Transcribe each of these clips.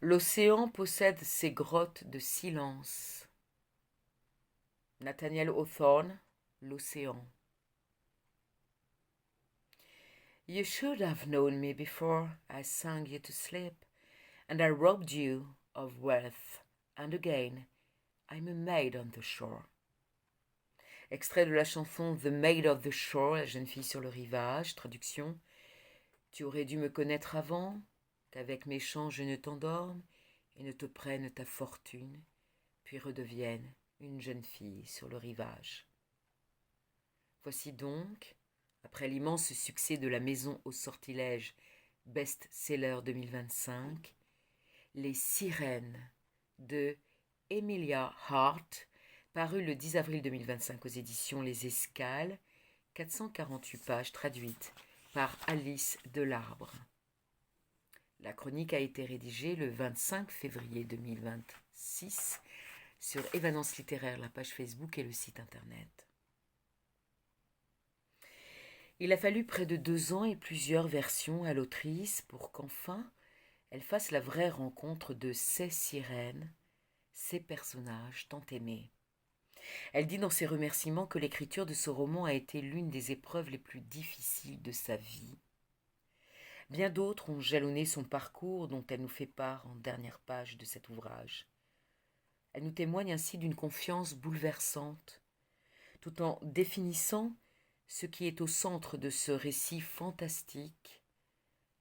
L'océan possède ses grottes de silence. Nathaniel Hawthorne, L'océan. You should have known me before I sang you to sleep, and I robbed you of wealth, and again I'm a maid on the shore. Extrait de la chanson The Maid of the Shore, la jeune fille sur le rivage, traduction. Tu aurais dû me connaître avant, qu'avec mes chants je ne t'endorme et ne te prenne ta fortune, puis redevienne une jeune fille sur le rivage. Voici donc, après l'immense succès de La Maison au sortilège, best-seller 2025, Les Sirènes de Emilia Hart, paru le 10 avril 2025 aux éditions Les Escales, 448 pages traduites par Alice Delarbre. La chronique a été rédigée le 25 février 2026 sur Évanence littéraire, la page Facebook et le site internet. Il a fallu près de 2 ans et plusieurs versions à l'autrice pour qu'enfin elle fasse la vraie rencontre de ces sirènes, ces personnages tant aimés. Elle dit dans ses remerciements que l'écriture de ce roman a été l'une des épreuves les plus difficiles de sa vie. Bien d'autres ont jalonné son parcours dont elle nous fait part en dernière page de cet ouvrage. Elle nous témoigne ainsi d'une confiance bouleversante, tout en définissant ce qui est au centre de ce récit fantastique,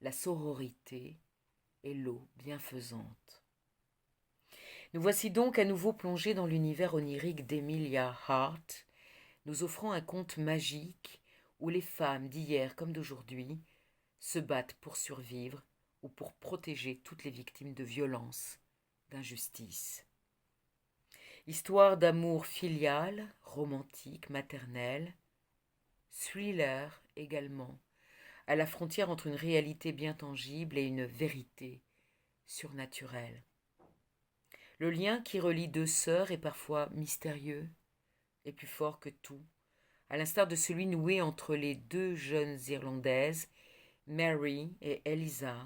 la sororité et l'eau bienfaisante. Nous voici donc à nouveau plongés dans l'univers onirique d'Emilia Hart, nous offrant un conte magique où les femmes d'hier comme d'aujourd'hui se battent pour survivre ou pour protéger toutes les victimes de violences, d'injustice. Histoire d'amour filial, romantique, maternel, thriller également, à la frontière entre une réalité bien tangible et une vérité surnaturelle. Le lien qui relie deux sœurs est parfois mystérieux et plus fort que tout, à l'instar de celui noué entre les deux jeunes Irlandaises, Mary et Eliza,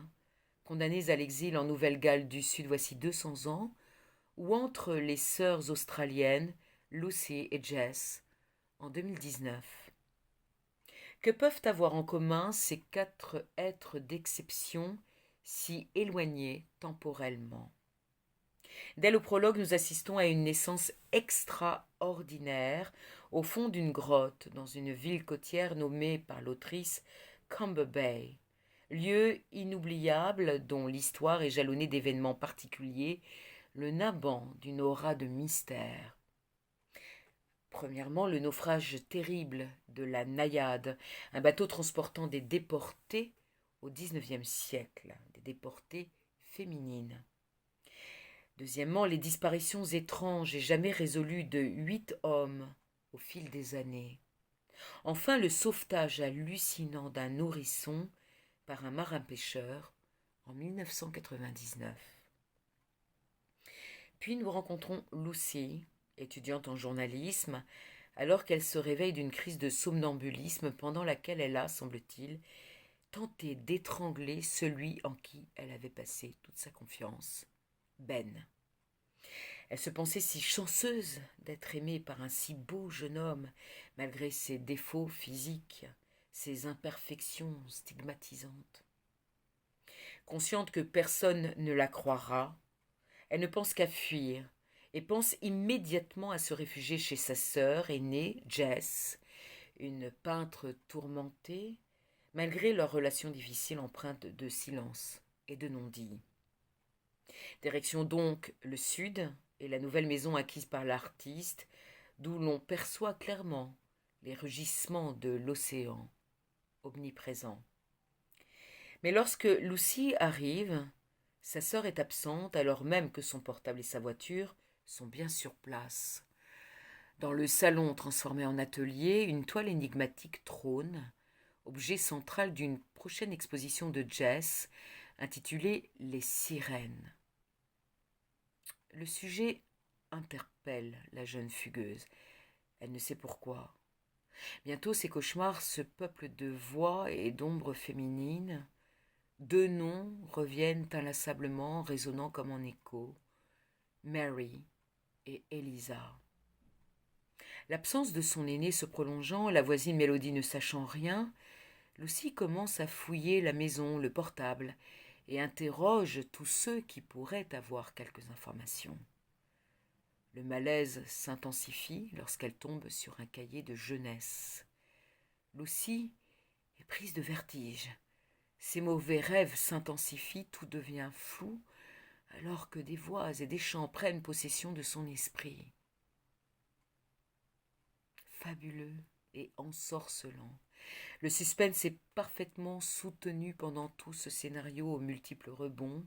condamnées à l'exil en Nouvelle-Galles du Sud voici 200 ans, ou entre les sœurs australiennes Lucy et Jess en 2019. Que peuvent avoir en commun ces 4 êtres d'exception si éloignés temporellement? Dès le prologue, nous assistons à une naissance extraordinaire au fond d'une grotte dans une ville côtière nommée par l'autrice Camber Bay, lieu inoubliable dont l'histoire est jalonnée d'événements particuliers, le nabant d'une aura de mystère. Premièrement, le naufrage terrible de la Naïade, un bateau transportant des déportés au XIXe siècle, des déportés féminines. Deuxièmement, les disparitions étranges et jamais résolues de 8 hommes au fil des années. Enfin, le sauvetage hallucinant d'un nourrisson par un marin-pêcheur en 1999. Puis nous rencontrons Lucy, étudiante en journalisme, alors qu'elle se réveille d'une crise de somnambulisme pendant laquelle elle a, semble-t-il, tenté d'étrangler celui en qui elle avait passé toute sa confiance, Ben. Elle se pensait si chanceuse d'être aimée par un si beau jeune homme, malgré ses défauts physiques, ses imperfections stigmatisantes. Consciente que personne ne la croira, elle ne pense qu'à fuir et pense immédiatement à se réfugier chez sa sœur aînée, Jess, une peintre tourmentée, malgré leur relation difficile empreinte de silence et de non-dit. Direction donc le sud et la nouvelle maison acquise par l'artiste, d'où l'on perçoit clairement les rugissements de l'océan, omniprésent. Mais lorsque Lucy arrive, sa sœur est absente alors même que son portable et sa voiture sont bien sur place. Dans le salon transformé en atelier, une toile énigmatique trône, objet central d'une prochaine exposition de Jess intitulée Les Sirènes. Le sujet interpelle la jeune fugueuse. Elle ne sait pourquoi. Bientôt, ses cauchemars se peuplent de voix et d'ombres féminines, Deux noms reviennent inlassablement, résonnant comme en écho, Mary et Eliza. L'absence de son aîné se prolongeant, la voisine Mélodie ne sachant rien, Lucie commence à fouiller la maison, le portable, et interroge tous ceux qui pourraient avoir quelques informations. Le malaise s'intensifie lorsqu'elle tombe sur un cahier de jeunesse. Lucie est prise de vertige. Ses mauvais rêves s'intensifient, tout devient flou, alors que des voix et des chants prennent possession de son esprit. Fabuleux et ensorcelant. Le suspense est parfaitement soutenu pendant tout ce scénario aux multiples rebonds,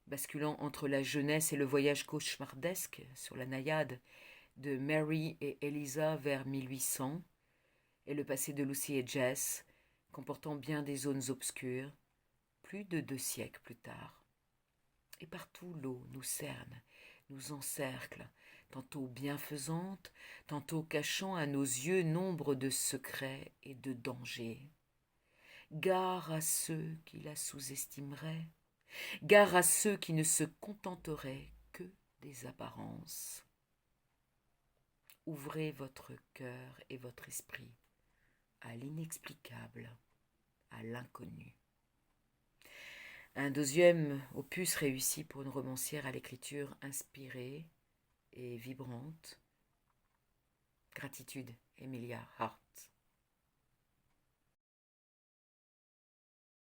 basculant entre la jeunesse et le voyage cauchemardesque sur la naïade de Mary et Eliza vers 1800, et le passé de Lucy et Jess, comportant bien des zones obscures, plus de 2 siècles plus tard. Et partout l'eau nous cerne, nous encercle, tantôt bienfaisante, tantôt cachant à nos yeux nombre de secrets et de dangers. Gare à ceux qui la sous-estimeraient, gare à ceux qui ne se contenteraient que des apparences. Ouvrez votre cœur et votre esprit à l'inexplicable, à l'inconnu. Un deuxième opus réussi pour une romancière à l'écriture inspirée et vibrante. Gratitude, Emilia Hart.